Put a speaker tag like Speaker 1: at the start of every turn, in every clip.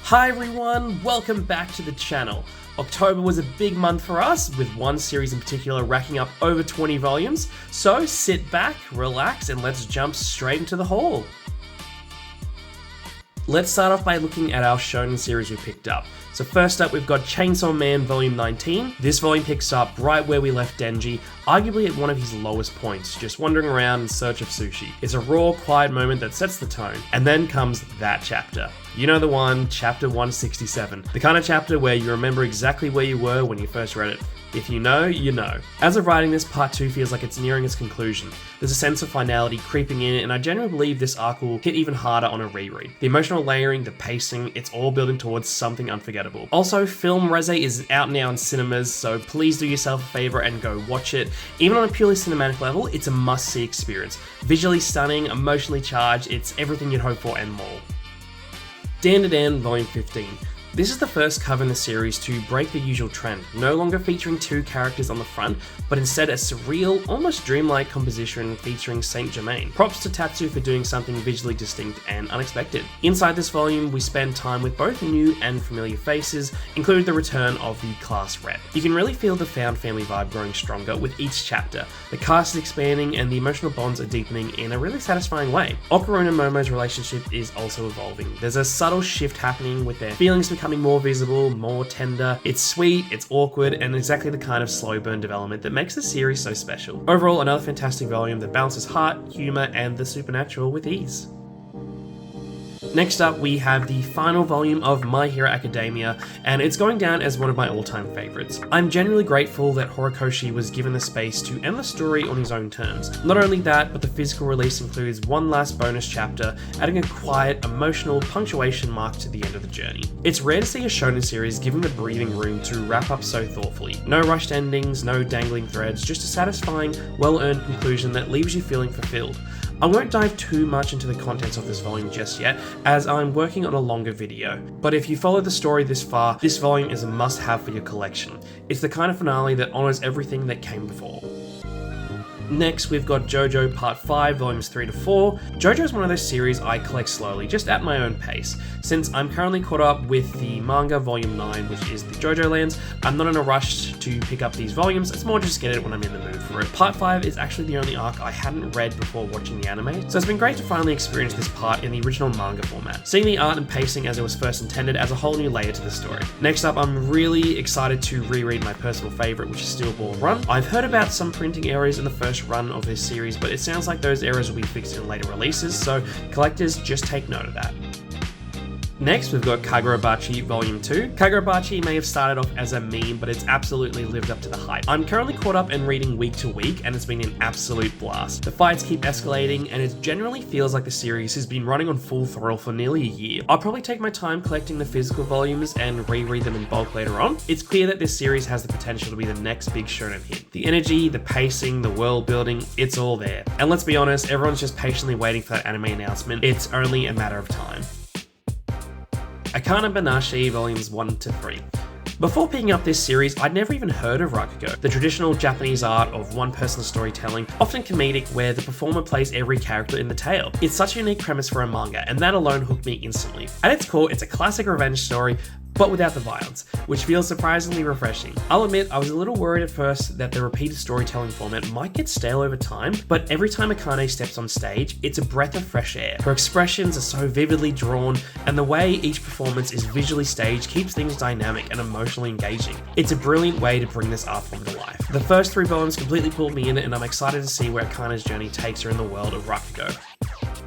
Speaker 1: Hi everyone, welcome back to the channel. October was a big month for us, with one series in particular racking up over 20 volumes, so sit back, relax, and let's jump straight into the haul. Let's start off by looking at our shonen series we picked up. So first up, we've got Chainsaw Man Volume 19. This volume picks up right where we left Denji, arguably at one of his lowest points, just wandering around in search of sushi. It's a raw, quiet moment that sets the tone, and then comes that chapter. You know the one, chapter 167. The kind of chapter where you remember exactly where you were when you first read it. If you know, you know. As of writing this, part 2 feels like it's nearing its conclusion. There's a sense of finality creeping in, and I genuinely believe this arc will hit even harder on a reread. The emotional layering, the pacing, it's all building towards something unforgettable. Also, Film Reze is out now in cinemas, so please do yourself a favor and go watch it. Even on a purely cinematic level, it's a must-see experience. Visually stunning, emotionally charged, it's everything you'd hope for and more. DanDaDan Volume 15. This is the first cover in the series to break the usual trend, no longer featuring two characters on the front, but instead a surreal, almost dreamlike composition featuring Saint Germain. Props to Tatsu for doing something visually distinct and unexpected. Inside this volume, we spend time with both new and familiar faces, including the return of the class rep. You can really feel the found family vibe growing stronger with each chapter. The cast is expanding and the emotional bonds are deepening in a really satisfying way. Okaru and Momo's relationship is also evolving. There's a subtle shift happening with their feelings becoming more visible, more tender. It's sweet, it's awkward, and exactly the kind of slow burn development that makes the series so special. Overall, another fantastic volume that balances heart, humor, and the supernatural with ease. Next up, we have the final volume of My Hero Academia, and it's going down as one of my all-time favorites. I'm genuinely grateful that Horikoshi was given the space to end the story on his own terms. Not only that, but the physical release includes one last bonus chapter, adding a quiet, emotional punctuation mark to the end of the journey. It's rare to see a shonen series given the breathing room to wrap up so thoughtfully. No rushed endings, no dangling threads, just a satisfying, well-earned conclusion that leaves you feeling fulfilled. I won't dive too much into the contents of this volume just yet, as I'm working on a longer video, but if you follow the story this far, this volume is a must-have for your collection. It's the kind of finale that honours everything that came before. Next, we've got Jojo Part 5, Volumes 3 to 4. Jojo is one of those series I collect slowly, just at my own pace. Since I'm currently caught up with the manga Volume 9, which is the Jojo Lands, I'm not in a rush to pick up these volumes, it's more just get it when I'm in the mood for it. Part 5 is actually the only arc I hadn't read before watching the anime, so it's been great to finally experience this part in the original manga format. Seeing the art and pacing as it was first intended adds a whole new layer to the story. Next up, I'm really excited to reread my personal favourite, which is Steel Ball Run. I've heard about some printing errors in the first run of this series, but it sounds like those errors will be fixed in later releases, so collectors, just take note of that. Next, we've got Kagurabachi Volume 2. Kagurabachi may have started off as a meme, but it's absolutely lived up to the hype. I'm currently caught up and reading week to week, and it's been an absolute blast. The fights keep escalating, and it generally feels like the series has been running on full throttle for nearly a year. I'll probably take my time collecting the physical volumes and reread them in bulk later on. It's clear that this series has the potential to be the next big shonen hit. The energy, the pacing, the world building, it's all there. And let's be honest, everyone's just patiently waiting for that anime announcement. It's only a matter of time. Akane-banshi Volumes 1 to 3. Before picking up this series, I'd never even heard of Rakugo, the traditional Japanese art of one-person storytelling, often comedic, where the performer plays every character in the tale. It's such a unique premise for a manga, and that alone hooked me instantly. At its core, it's a classic revenge story, but without the violence, which feels surprisingly refreshing. I'll admit, I was a little worried at first that the repeated storytelling format might get stale over time, but every time Akane steps on stage, it's a breath of fresh air. Her expressions are so vividly drawn, and the way each performance is visually staged keeps things dynamic and emotionally engaging. It's a brilliant way to bring this art form to life. The first 3 volumes completely pulled me in, and I'm excited to see where Akane's journey takes her in the world of Rakugo.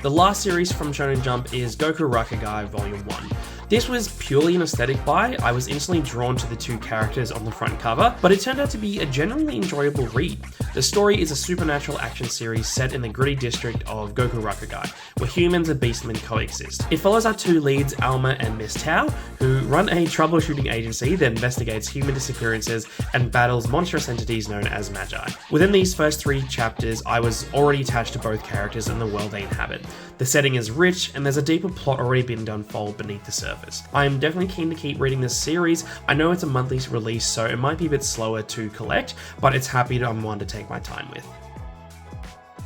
Speaker 1: The last series from Shonen Jump is Gokurakugai Volume 1. This was purely an aesthetic buy. I was instantly drawn to the two characters on the front cover, but it turned out to be a genuinely enjoyable read. The story is a supernatural action series set in the gritty district of Gokurakugai, where humans and beastmen coexist. It follows our two leads, Alma and Miss Tao, who run a troubleshooting agency that investigates human disappearances and battles monstrous entities known as Magi. Within these first 3 chapters, I was already attached to both characters and the world they inhabit. The setting is rich, and there's a deeper plot already beginning to unfold beneath the surface. I am definitely keen to keep reading this series. I know it's a monthly release, so it might be a bit slower to collect, but it's happy I'm one to take my time with.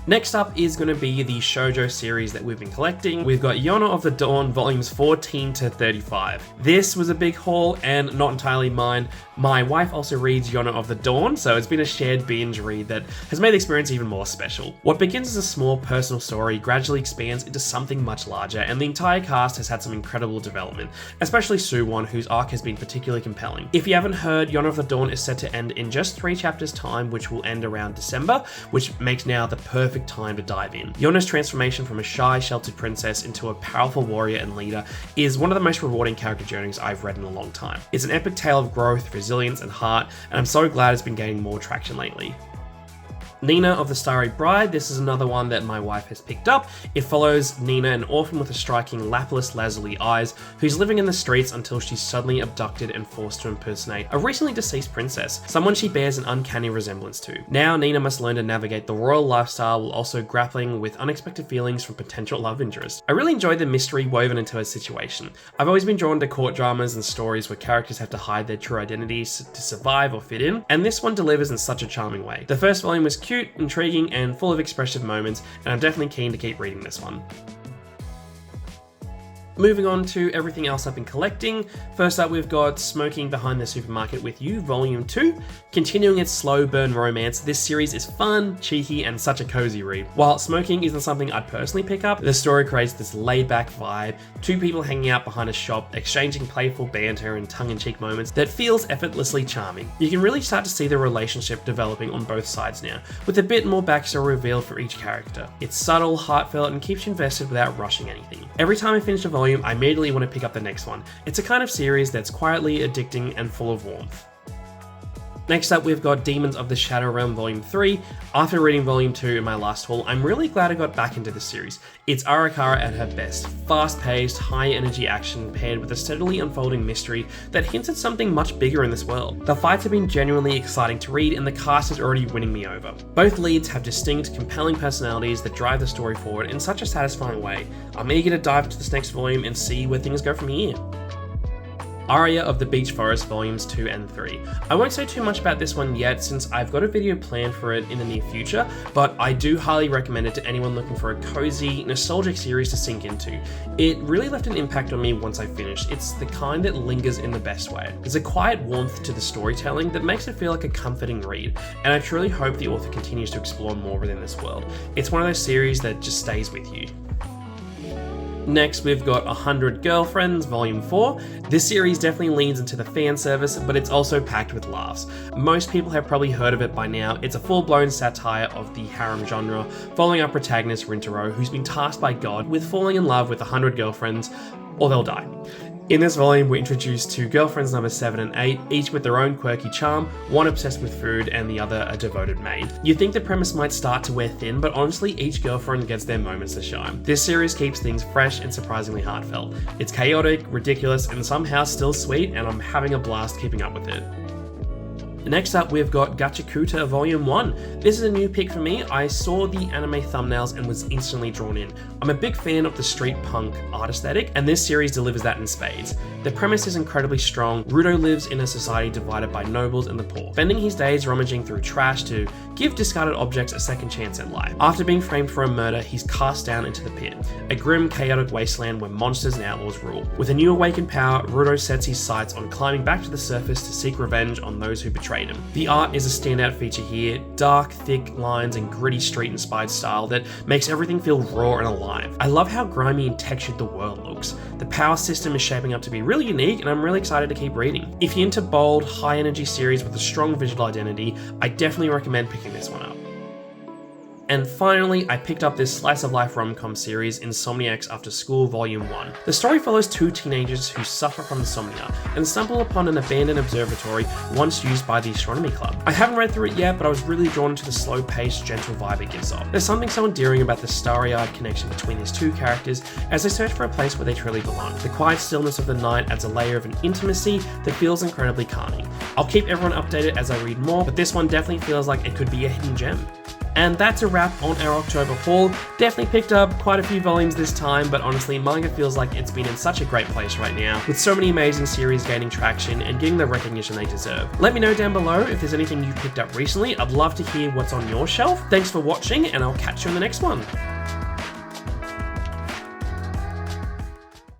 Speaker 1: Next up is going to be the shoujo series that we've been collecting. We've got Yona of the Dawn volumes 14 to 35. This was a big haul and not entirely mine. My wife also reads Yona of the Dawn, so it's been a shared binge read that has made the experience even more special. What begins as a small personal story gradually expands into something much larger, and the entire cast has had some incredible development, especially Suwon, whose arc has been particularly compelling. If you haven't heard, Yona of the Dawn is set to end in just 3 chapters time, which will end around December, which makes now the perfect time to dive in. Yona's transformation from a shy, sheltered princess into a powerful warrior and leader is one of the most rewarding character journeys I've read in a long time. It's an epic tale of growth, resilience, and heart, and I'm so glad it's been gaining more traction lately. Nina of the Starry Bride, this is another one that my wife has picked up. It follows Nina, an orphan with a striking lapis lazuli eyes, who's living in the streets until she's suddenly abducted and forced to impersonate a recently deceased princess, someone she bears an uncanny resemblance to. Now Nina must learn to navigate the royal lifestyle while also grappling with unexpected feelings from potential love interest. I really enjoyed the mystery woven into her situation. I've always been drawn to court dramas and stories where characters have to hide their true identities to survive or fit in, and this one delivers in such a charming way. The first volume was cute, intriguing, and full of expressive moments, and I'm definitely keen to keep reading this one. Moving on to everything else I've been collecting. First up, we've got Smoking Behind the Supermarket with You, Volume 2. Continuing its slow burn romance, this series is fun, cheeky, and such a cozy read. While smoking isn't something I'd personally pick up, the story creates this laid-back vibe, 2 people hanging out behind a shop, exchanging playful banter and tongue-in-cheek moments that feels effortlessly charming. You can really start to see the relationship developing on both sides now, with a bit more backstory revealed for each character. It's subtle, heartfelt, and keeps you invested without rushing anything. Every time I finish a volume, I immediately want to pick up the next one. It's a kind of series that's quietly addicting and full of warmth. Next up, we've got Demons of the Shadow Realm Volume 3. After reading Volume 2 in my last haul, I'm really glad I got back into the series. It's Arakawa at her best. Fast-paced, high-energy action paired with a steadily unfolding mystery that hints at something much bigger in this world. The fights have been genuinely exciting to read, and the cast is already winning me over. Both leads have distinct, compelling personalities that drive the story forward in such a satisfying way. I'm eager to dive into this next volume and see where things go from here. Aria of the Beech Forest Volumes 2 and 3. I won't say too much about this one yet since I've got a video planned for it in the near future, but I do highly recommend it to anyone looking for a cozy, nostalgic series to sink into. It really left an impact on me once I finished. It's the kind that lingers in the best way. There's a quiet warmth to the storytelling that makes it feel like a comforting read, and I truly hope the author continues to explore more within this world. It's one of those series that just stays with you. Next, we've got 100 Girlfriends, Volume 4. This series definitely leans into the fan service, but it's also packed with laughs. Most people have probably heard of it by now. It's a full-blown satire of the harem genre, following our protagonist Rintaro, who's been tasked by God with falling in love with 100 girlfriends, or they'll die. In this volume, we're introduced to girlfriends number 7 and 8, each with their own quirky charm, one obsessed with food and the other a devoted maid. You'd think the premise might start to wear thin, but honestly, each girlfriend gets their moments to shine. This series keeps things fresh and surprisingly heartfelt. It's chaotic, ridiculous, and somehow still sweet, and I'm having a blast keeping up with it. Next up, we've got Gachakuta Volume 1. This is a new pick for me. I saw the anime thumbnails and was instantly drawn in. I'm a big fan of the street punk art aesthetic, and this series delivers that in spades. The premise is incredibly strong. Rudo lives in a society divided by nobles and the poor, spending his days rummaging through trash to give discarded objects a second chance at life. After being framed for a murder, he's cast down into the pit, a grim, chaotic wasteland where monsters and outlaws rule. With a new awakened power, Rudo sets his sights on climbing back to the surface to seek revenge on those who betrayed him. The art is a standout feature here, dark, thick lines and gritty street-inspired style that makes everything feel raw and alive. I love how grimy and textured the world looks. The power system is shaping up to be really unique, and I'm really excited to keep reading. If you're into bold, high-energy series with a strong visual identity, I definitely recommend picking this one up. And finally, I picked up this slice of life rom-com series, Insomniacs After School Volume 1. The story follows 2 teenagers who suffer from insomnia and stumble upon an abandoned observatory once used by the astronomy club. I haven't read through it yet, but I was really drawn to the slow-paced, gentle vibe it gives off. There's something so endearing about the starry-eyed connection between these 2 characters as they search for a place where they truly belong. The quiet stillness of the night adds a layer of an intimacy that feels incredibly calming. I'll keep everyone updated as I read more, but this one definitely feels like it could be a hidden gem. And that's a wrap on our October haul. Definitely picked up quite a few volumes this time, but honestly, manga feels like it's been in such a great place right now, with so many amazing series gaining traction and getting the recognition they deserve. Let me know down below if there's anything you picked up recently. I'd love to hear what's on your shelf. Thanks for watching, and I'll catch you in the next one.